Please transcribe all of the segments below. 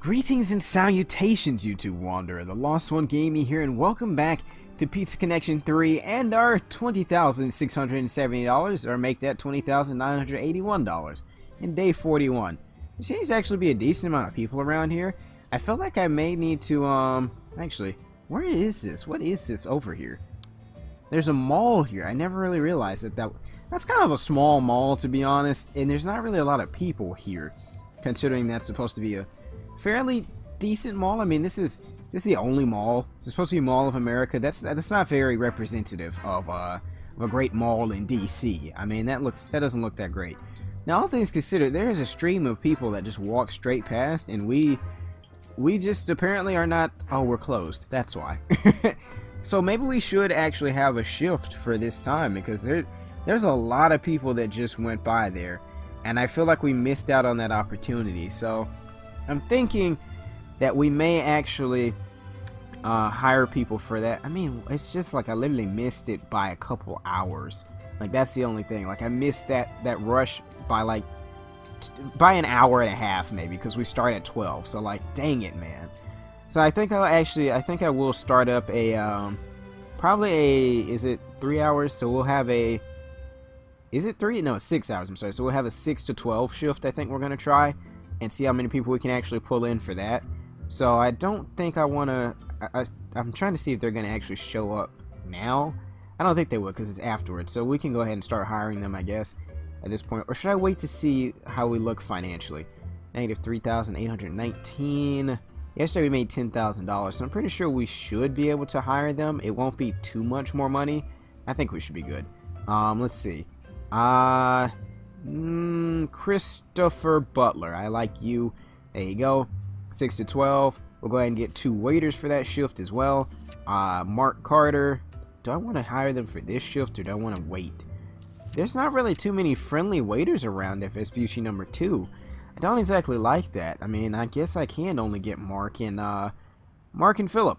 Greetings and salutations, YouTube Wanderer. The Lost One Gaming here, and welcome back to Pizza Connection 3 and our $20,670, or make that $20,981 in day 41. There seems to actually be a decent amount of people around here. I feel like I may need to, actually, where is this? What is this over here? There's a mall here. I never really realized that's kind of a small mall, to be honest, and there's not really a lot of people here, considering that's supposed to be a fairly decent mall. I mean, this is the only mall. It's supposed to be Mall of America. That's not very representative of a great mall in DC. I mean, that doesn't look that great. Now, all things considered, there is a stream of people that just walk straight past, and we just apparently are not. Oh, we're closed. That's why. So maybe we should actually have a shift for this time, because there's a lot of people that just went by there, and I feel like we missed out on that opportunity. So I'm thinking that we may actually hire people for that. I mean, it's just like I literally missed it by a couple hours. Like, that's the only thing. Like, I missed that rush by by an hour and a half maybe, because we start at 12. So like, dang it, man. So I think I will start up a is it 3 hours? So we'll have is it 3? No, it's 6 hours. I'm sorry. So we'll have a 6 to 12 shift. I think we're gonna try and see how many people we can actually pull in for that. So I don't think I want to. I'm trying to see if they're going to actually show up now. I don't think they would, because it's afterwards. So we can go ahead and start hiring them, I guess, at this point. Or should I wait to see how we look financially? Negative 3,819. Yesterday we made $10,000, so I'm pretty sure we should be able to hire them. It won't be too much more money. I think we should be good. Let's see. Christopher Butler, I like you. There you go. 6 to 12. We'll go ahead and get 2 waiters for that shift as well. Mark Carter. Do I want to hire them for this shift, or do I want to wait? There's not really too many friendly waiters around FSBC number 2. I don't exactly like that. I mean, I guess I can only get Mark and Philip.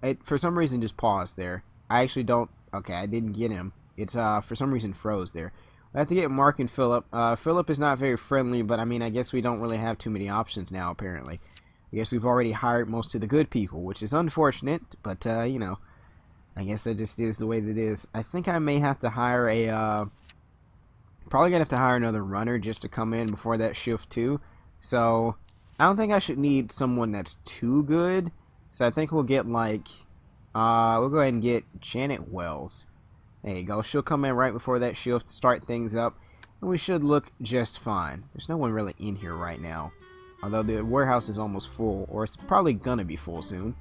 It for some reason just paused there. I actually don't. Okay, I didn't get him. It's for some reason froze there. I have to get Mark and Philip. Philip is not very friendly, but I mean, I guess we don't really have too many options now, apparently. I guess we've already hired most of the good people, which is unfortunate, but, you know, I guess it just is the way that it is. I think I may have to hire probably gonna have to hire another runner just to come in before that shift, too. So, I don't think I should need someone that's too good. So, I think we'll get, we'll go ahead and get Janet Wells. There you go. She'll come in right before that shift, start things up, and we should look just fine. There's no one really in here right now, although the warehouse is almost full, or it's probably gonna be full soon.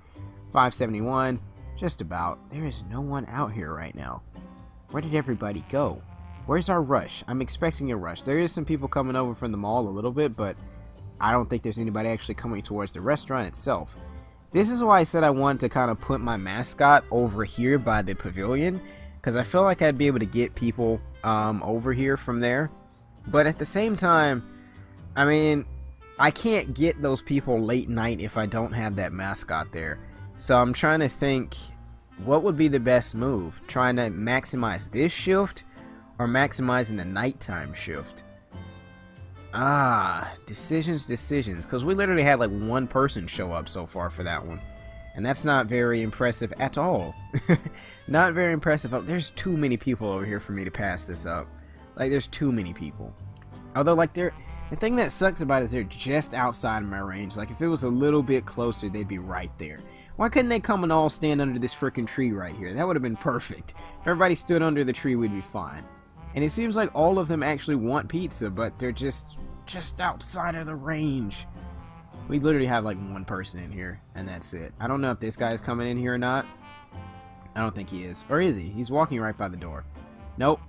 571, just about. There is no one out here right now. Where did everybody go? Where's our rush? I'm expecting a rush. There is some people coming over from the mall a little bit, but I don't think there's anybody actually coming towards the restaurant itself. This is why I said I wanted to kind of put my mascot over here by the pavilion, because I feel like I'd be able to get people over here from there. But at the same time, I mean, I can't get those people late night if I don't have that mascot there. So I'm trying to think, what would be the best move? Trying to maximize this shift, or maximizing the nighttime shift? Decisions. Because we literally had like one person show up so far for that one. And that's not very impressive at all. Not very impressive. There's too many people over here for me to pass this up. Like, there's too many people. Although, like, the thing that sucks about it is they're just outside of my range. Like, if it was a little bit closer, they'd be right there. Why couldn't they come and all stand under this freaking tree right here? That would have been perfect. If everybody stood under the tree, we'd be fine. And it seems like all of them actually want pizza, but they're just outside of the range. We literally have like one person in here, and that's it. I don't know if this guy's coming in here or not. I don't think he is. Or is he? He's walking right by the door. Nope.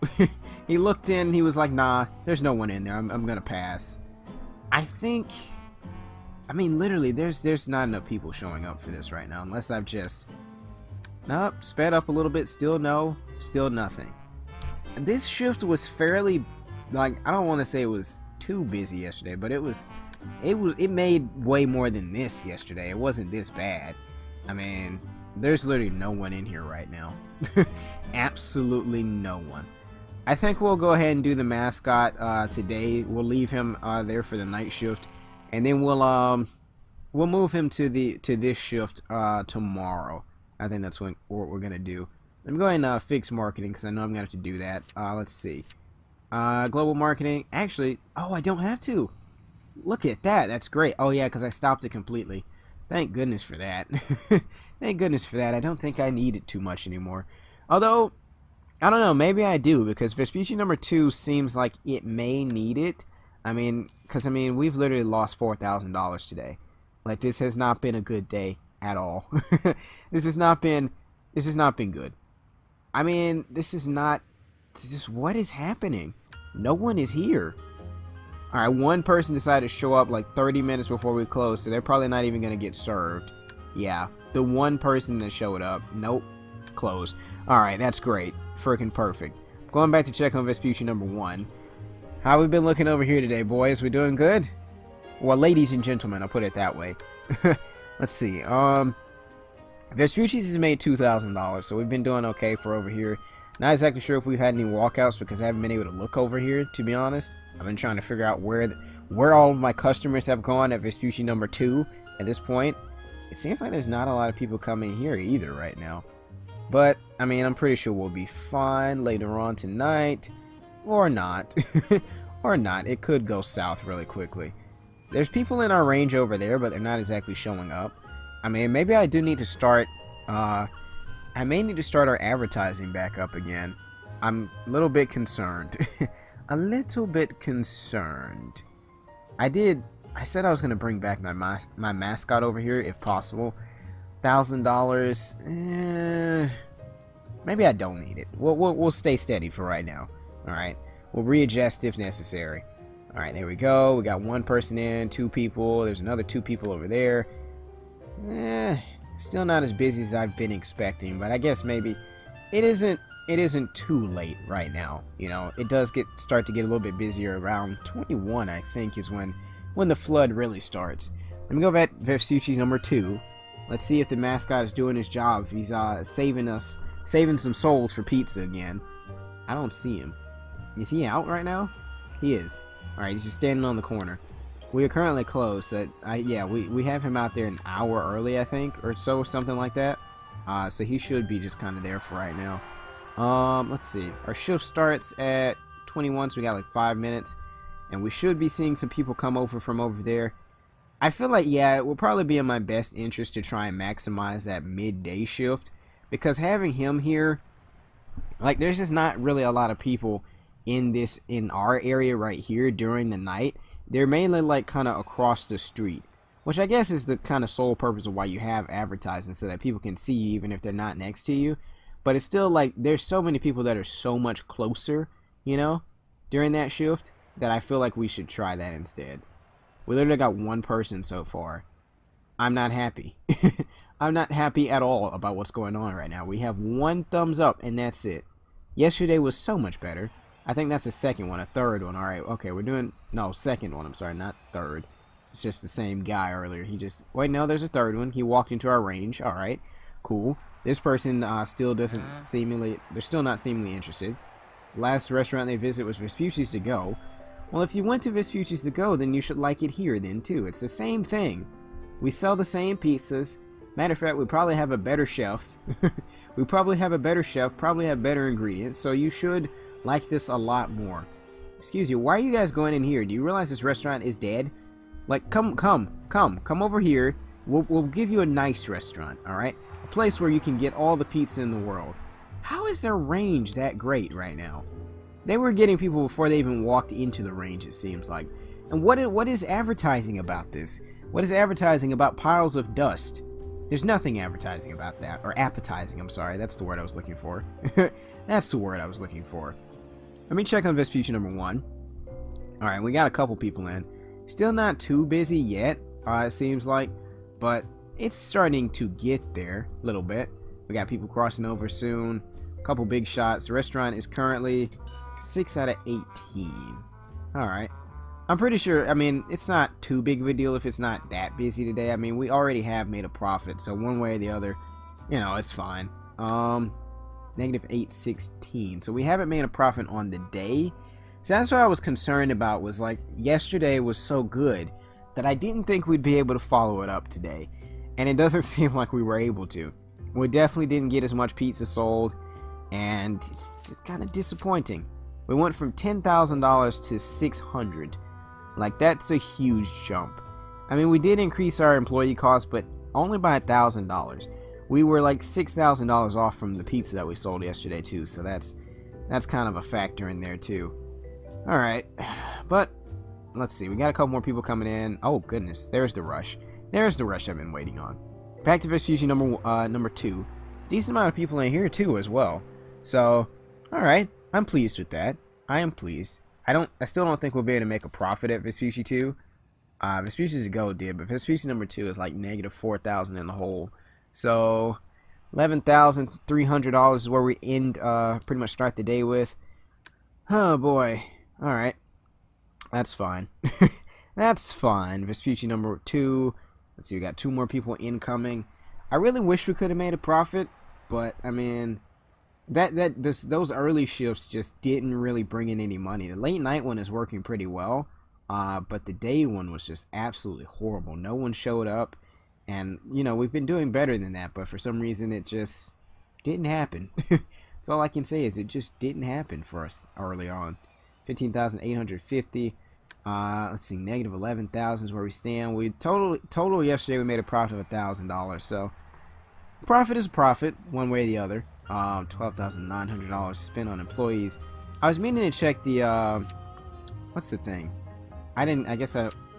He looked in, he was like, nah, there's no one in there. I'm gonna pass. I mean, literally, there's not enough people showing up for this right now, unless I've just... Nope, sped up a little bit, still no, still nothing. This shift was fairly, like, I don't want to say it was too busy yesterday, but it made way more than this yesterday. It wasn't this bad. I mean, there's literally no one in here right now. Absolutely no one. I think we'll go ahead and do the mascot today. We'll leave him there for the night shift, and then we'll we'll move him to this shift tomorrow. I think that's what we're gonna do. Let me go ahead and fix marketing because I know I'm gonna have to do that. Let's see. Global marketing. Actually, oh, I don't have to. Look at that. That's great. Oh yeah, because I stopped it completely. Thank goodness for that. Thank goodness for that. I don't think I need it too much anymore. Although, I don't know. Maybe I do because Vespucci number 2 seems like it may need it. I mean, because I mean, we've literally lost $4,000 today. Like, this has not been a good day at all. This has not been good. I mean, this is not. This is what is happening. No one is here. All right, one person decided to show up like 30 minutes before we closed, so they're probably not even gonna get served. Yeah, the one person that showed up. Nope, closed. All right, that's great. Freaking perfect. Going back to check on Vespucci number 1. How we been looking over here today, boys? We doing good? Well, ladies and gentlemen, I'll put it that way. Let's see. Vespucci's has made $2,000, so we've been doing okay for over here. Not exactly sure if we've had any walkouts because I haven't been able to look over here, to be honest. I've been trying to figure out where all of my customers have gone at Vespucci number 2 at this point. It seems like there's not a lot of people coming here either right now. But, I mean, I'm pretty sure we'll be fine later on tonight. Or not. Or not. It could go south really quickly. There's people in our range over there, but they're not exactly showing up. I mean, maybe I do need to start, I may need to start our advertising back up again. I'm a little bit concerned. A little bit concerned. I said I was going to bring back my mascot over here, if possible. $1,000. Maybe I don't need it. We'll stay steady for right now. Alright. We'll readjust if necessary. Alright, there we go. We got one person in, 2 people. There's another 2 people over there. Still not as busy as I've been expecting, but I guess maybe it isn't too late right now. You know, it does start to get a little bit busier around 21, I think, is when the flood really starts. Let me go back to Vespucci's number 2. Let's see if the mascot is doing his job. If he's saving some souls for pizza again. I don't see him. Is he out right now? He is. Alright, he's just standing on the corner. We are currently closed, so yeah, we have him out there an hour early, I think, or so, something like that. So he should be just kind of there for right now. Let's see. Our shift starts at 21, so we got like 5 minutes. And we should be seeing some people come over from over there. I feel like, yeah, it will probably be in my best interest to try and maximize that midday shift. Because having him here, like, there's just not really a lot of people in our area right here during the night. They're mainly like kind of across the street, which I guess is the kind of sole purpose of why you have advertising, so that people can see you even if they're not next to you. But it's still like there's so many people that are so much closer, you know, during that shift, that I feel like we should try that instead. We literally got one person so far. I'm not happy. I'm not happy at all about what's going on right now. We have 1 thumbs up and that's it. Yesterday was so much better. I think that's the second one, a third one. Alright, okay, we're doing, no, second one, I'm sorry, not third. It's just the same guy earlier. He just, wait, no, there's a third one. He walked into our range. Alright, cool. This person still doesn't seemingly, they're still not seemingly interested. Last restaurant they visit was Vespucci's To Go. Well, if you went to Vespucci's To Go, then you should like it here then, too. It's the same thing. We sell the same pizzas. Matter of fact, we probably have a better chef. We probably have a better chef, probably have better ingredients, so you should like this a lot more. Excuse you, why are you guys going in here? Do you realize this restaurant is dead? Like, come over here. We'll give you a nice restaurant, alright? A place where you can get all the pizza in the world. How is their range that great right now? They were getting people before they even walked into the range, it seems like. And what is advertising about this? What is advertising about piles of dust? There's nothing advertising about that. Or appetizing, I'm sorry. That's the word I was looking for. That's the word I was looking for. Let me check on Vespucci number 1. Alright, we got a couple people in. Still not too busy yet, it seems like. But it's starting to get there a little bit. We got people crossing over soon. A couple big shots. The restaurant is currently 6 out of 18. Alright. I'm pretty sure, I mean, it's not too big of a deal if it's not that busy today. I mean, we already have made a profit, so one way or the other, you know, it's fine. Negative 816. So we haven't made a profit on the day. So that's what I was concerned about, was like, yesterday was so good that I didn't think we'd be able to follow it up today. And it doesn't seem like we were able to. We definitely didn't get as much pizza sold, and it's just kind of disappointing. We went from $10,000 to $600. Like, that's a huge jump. I mean, we did increase our employee costs, but only by $1,000. We were like $6,000 off from the pizza that we sold yesterday too, so that's kind of a factor in there too. All right, but let's see. We got a couple more people coming in. Oh goodness, there's the rush. There's the rush I've been waiting on. Back to Vespucci number 2. Decent amount of people in here too as well. So, all right, I'm pleased with that. I am pleased. I still don't think we'll be able to make a profit at Vespucci 2. Vespucci's a gold did, but Vespucci number 2 is like negative 4,000 in the hole. So $11,300 is where we end, pretty much start the day with. Oh boy. All right, that's fine. That's fine. Vespucci number 2. Let's see, we got 2 more people incoming. I really wish we could have made a profit, but I mean, those early shifts just didn't really bring in any money. The late night one is working pretty well, but the day one was just absolutely horrible. No one showed up. And, you know, we've been doing better than that, but for some reason it just didn't happen. That's all I can say is it just didn't happen for us early on. 15,850. Let's see, negative 11,000 is where we stand. We total yesterday we made a profit of $1,000. So profit is a profit, one way or the other. $12,900 spent on employees. I was meaning to check the what's the thing?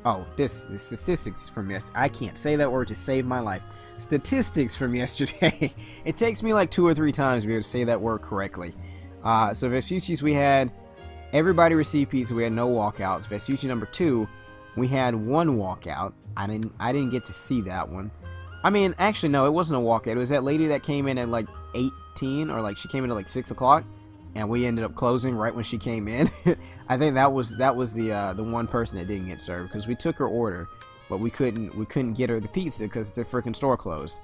Oh, the statistics from yesterday. I can't say that word to save my life. Statistics from yesterday. It takes me like 2 or 3 times to be able to say that word correctly. So Vespucci's, we had everybody received pizza. We had no walkouts. Vespucci number 2, we had 1 walkout. I didn't get to see that one. I mean, actually no, it wasn't a walkout. It was that lady that came in at like 18, or like she came in at like 6 o'clock. And we ended up closing right when she came in. I think that was the one person that didn't get served, because we took her order, but we couldn't get her the pizza because the freaking store closed.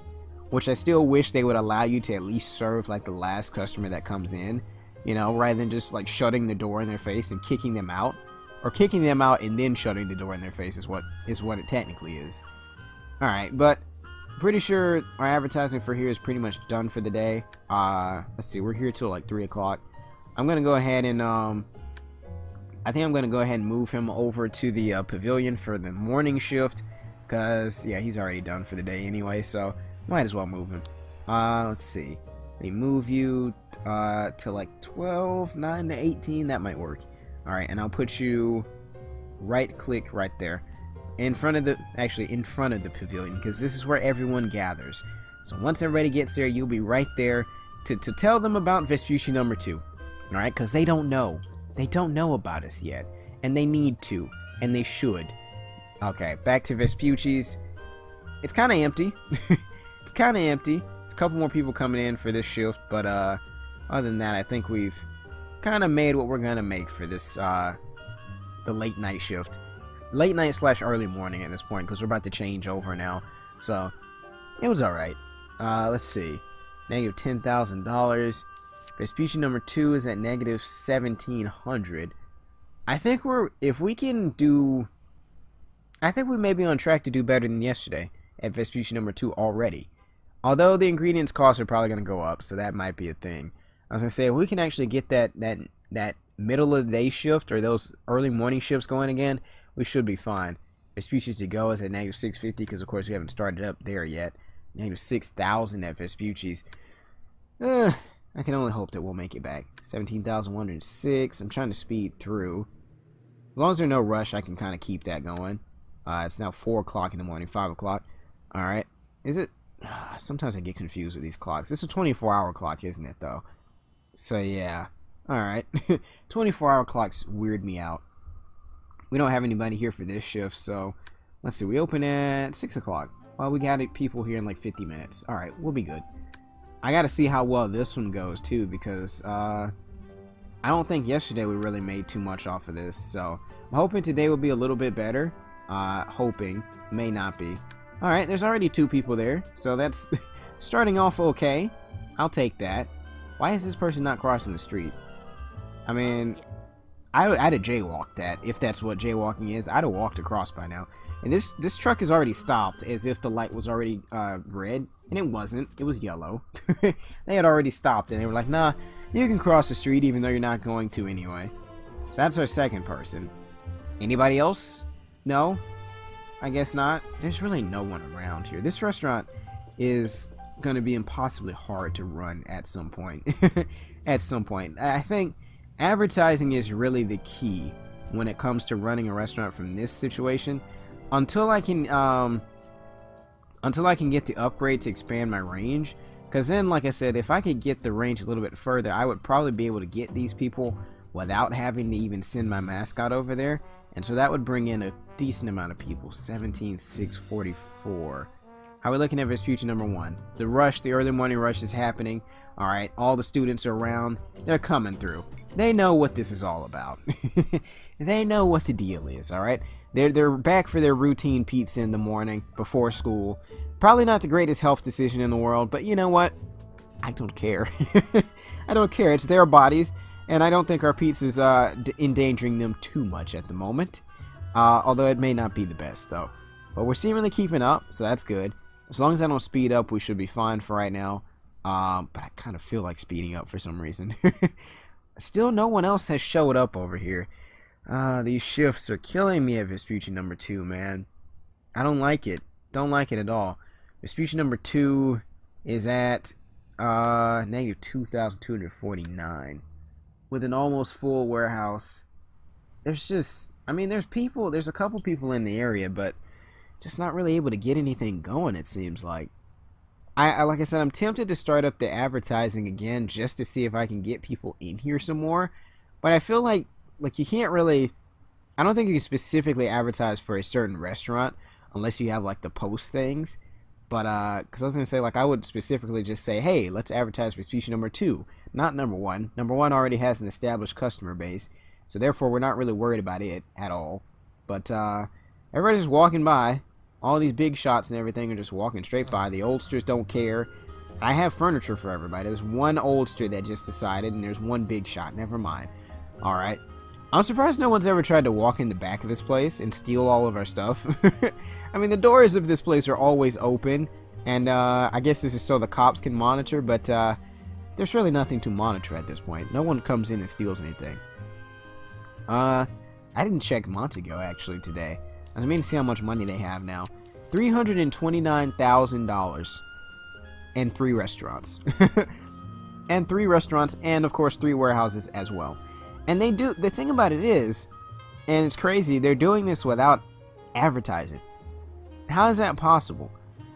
Which I still wish they would allow you to at least serve like the last customer that comes in, you know, rather than just like shutting the door in their face and kicking them out, or kicking them out and then shutting the door in their face is what it technically is. All right, but pretty sure our advertising for here is pretty much done for the day. Let's see, we're here till like 3 o'clock. I'm gonna go ahead and I think I'm gonna go ahead and move him over to the pavilion for the morning shift, cause yeah, he's already done for the day anyway, so might as well move him. Let's see, let me move you to like 12, 9 to 18. That might work. All right, and I'll put you right click right there in front of the pavilion, because this is where everyone gathers. So once everybody gets there, you'll be right there to tell them about Vespucci number 2. Alright, because they don't know. They don't know about us yet. And they need to. And they should. Okay, back to Vespucci's. It's kind of empty. It's kind of empty. There's a couple more people coming in for this shift. But other than that, I think we've kind of made what we're going to make for this, the late night shift. Late night / early morning at this point, because we're about to change over now. So, it was alright. Let's see. Negative $10,000. Vespucci number 2 is at negative 1,700. I think we may be on track to do better than yesterday at Vespucci number 2 already. Although the ingredients costs are probably going to go up, so that might be a thing. I was going to say, if we can actually get that middle of the day shift or those early morning shifts going again, we should be fine. Vespucci's to go is at negative 650, because of course we haven't started up there yet. Negative 6,000 at Vespucci's. I can only hope that we'll make it back. 17,106. I'm trying to speed through. As long as there's no rush, I can kind of keep that going. It's now 4 o'clock in the morning, 5 o'clock. Alright. Is it? Sometimes I get confused with these clocks. This is a 24-hour clock, isn't it, though? So, yeah. Alright. 24-hour clocks weird me out. We don't have anybody here for this shift, so let's see. We open at 6 o'clock. Well, we got people here in like 50 minutes. Alright, we'll be good. I gotta see how well this one goes too, because I don't think yesterday we really made too much off of this, so I'm hoping today will be a little bit better. Hoping, may not be. Alright, there's already 2 people there, so that's starting off okay. I'll take that. Why is this person not crossing the street? I mean, I'd have jaywalked that, if that's what jaywalking is. I'd have walked across by now. And this truck is already stopped, as if the light was already red, and it wasn't. It was yellow. They had already stopped, and they were like, nah, you can cross the street even though you're not going to anyway. So that's our second person. Anybody else? No? I guess not. There's really no one around here. This restaurant is going to be impossibly hard to run at some point. At some point. I think advertising is really the key when it comes to running a restaurant from this situation. Until I can get the upgrade to expand my range, because then, like I said, if I could get the range a little bit further, I would probably be able to get these people without having to even send my mascot over there, and so that would bring in a decent amount of people. 17,644. How are we looking at Vespucci number 1? The rush, the early morning rush is happening. All right, all the students are around. They're coming through. They know what this is all about. They know what the deal is. All right. They're back for their routine pizza in the morning before school. Probably not the greatest health decision in the world, but you know what? I don't care. I don't care. It's their bodies, and I don't think our pizza's endangering them too much at the moment. Although it may not be the best, though. But we're seemingly keeping up, so that's good. As long as I don't speed up, we should be fine for right now. But I kind of feel like speeding up for some reason. Still, no one else has showed up over here. These shifts are killing me at Vespucci number 2, man. I don't like it. Don't like it at all. Vespucci number 2 is at negative 2,249 with an almost full warehouse. There's just, I mean, there's a couple people in the area, but just not really able to get anything going, it seems like. Like I said, I'm tempted to start up the advertising again just to see if I can get people in here some more. But I feel like you can't really, I don't think you can specifically advertise for a certain restaurant unless you have like the post things. But because I was gonna say, like, I would specifically just say, hey, let's advertise for species number 2, not number 1. Number 1 already has an established customer base, so therefore we're not really worried about it at all. But everybody's just walking by. All these big shots and everything are just walking straight by. The oldsters don't care. I have furniture for everybody. There's one oldster that just decided, and there's one big shot. Never mind. Alright. I'm surprised no one's ever tried to walk in the back of this place and steal all of our stuff. I mean, the doors of this place are always open, and I guess this is so the cops can monitor, but there's really nothing to monitor at this point. No one comes in and steals anything. I didn't check Montego, actually, today. I mean to see how much money they have now. $329,000 and 3 restaurants. And 3 restaurants, and of course 3 warehouses as well. And they do, the thing about it is, and it's crazy, they're doing this without advertising. How is that possible?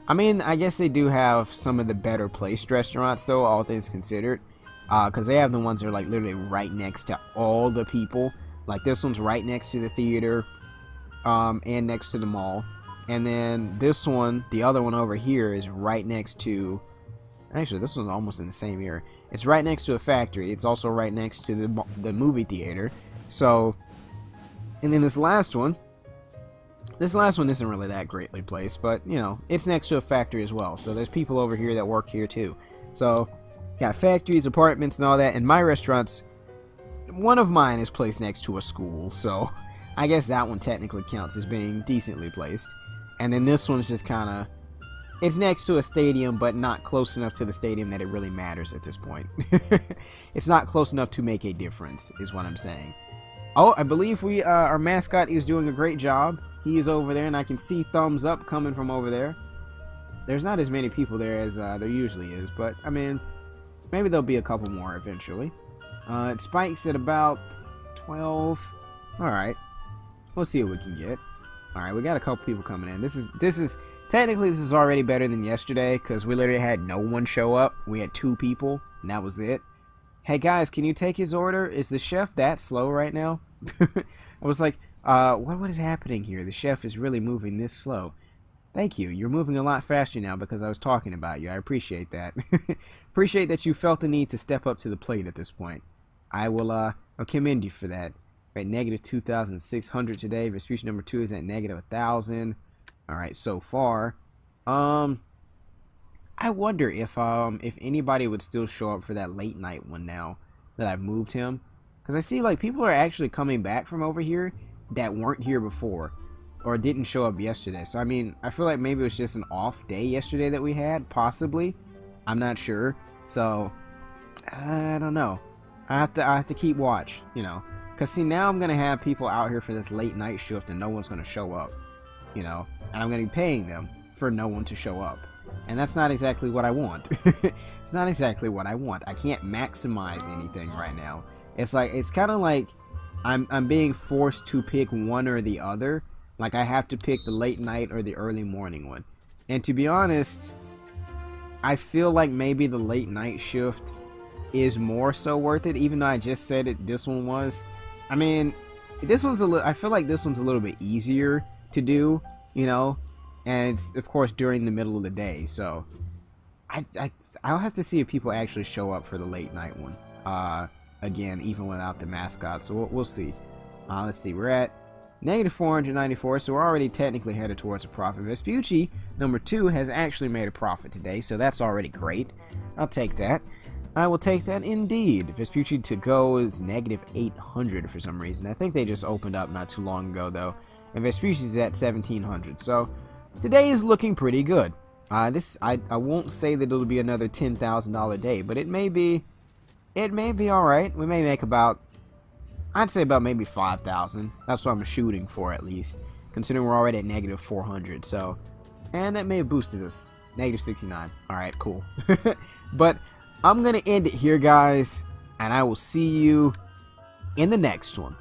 I mean, I guess they do have some of the better placed restaurants, though, all things considered. Because they have the ones that are like literally right next to all the people. Like this one's right next to the theater. And next to the mall. And then this one, the other one over here, is right next to, actually this one's almost in the same area. It's right next to a factory. It's also right next to the movie theater. So, and then this last one isn't really that greatly placed, but you know, it's next to a factory as well. So there's people over here that work here too. So got factories, apartments, and all that. And my restaurants, one of mine is placed next to a school, so I guess that one technically counts as being decently placed. And then this one's just kind of, it's next to a stadium, but not close enough to the stadium that it really matters at this point. It's not close enough to make a difference, is what I'm saying. Oh, I believe our mascot is doing a great job. He is over there, and I can see thumbs up coming from over there. There's not as many people there as there usually is, but, I mean, maybe there'll be a couple more eventually. It spikes at about 12. Alright. We'll see what we can get. Alright, we got a couple people coming in. This is technically, this is already better than yesterday, because we literally had no one show up. We had 2 people, and that was it. Hey guys, can you take his order? Is the chef that slow right now? I was like, what is happening here? The chef is really moving this slow. Thank you. You're moving a lot faster now because I was talking about you. I appreciate that. Appreciate that you felt the need to step up to the plate at this point. I'll commend you for that. We're at negative 2,600 today. Vespucci number 2 is at negative 1,000. Alright, so far. I wonder if anybody would still show up for that late night one now that I've moved him. Because I see like people are actually coming back from over here that weren't here before. or didn't show up yesterday. So I mean, I feel like maybe it was just an off day yesterday that we had, possibly. I'm not sure. So I don't know. I have to keep watch, you know. Cause see, now I'm gonna have people out here for this late night shift and no one's gonna show up, you know. And I'm gonna be paying them for no one to show up. And that's not exactly what I want. It's not exactly what I want. I can't maximize anything right now. It's like, it's kind of like I'm being forced to pick one or the other. Like I have to pick the late night or the early morning one. And to be honest, I feel like maybe the late night shift is more so worth it, even though I just said it, this one was. I mean, this one's a little, I feel like this one's a little bit easier to do, you know, and it's of course during the middle of the day, so I'll have to see if people actually show up for the late night one, again, even without the mascot, so we'll see. Let's see, we're at negative 494, so we're already technically headed towards a profit. Vespucci, number 2, has actually made a profit today, so that's already great. I'll take that. I will take that indeed. Vespucci to go is negative 800 for some reason. I think they just opened up not too long ago, though. And Vespucci's at 1700, so today is looking pretty good. I won't say that it'll be another $10,000 day, but it may be alright. We may make about, I'd say about maybe 5,000. That's what I'm shooting for, at least, considering we're already at negative 400. So, and that may have boosted us. Negative 69. Alright, cool. But I'm gonna end it here, guys, and I will see you in the next one.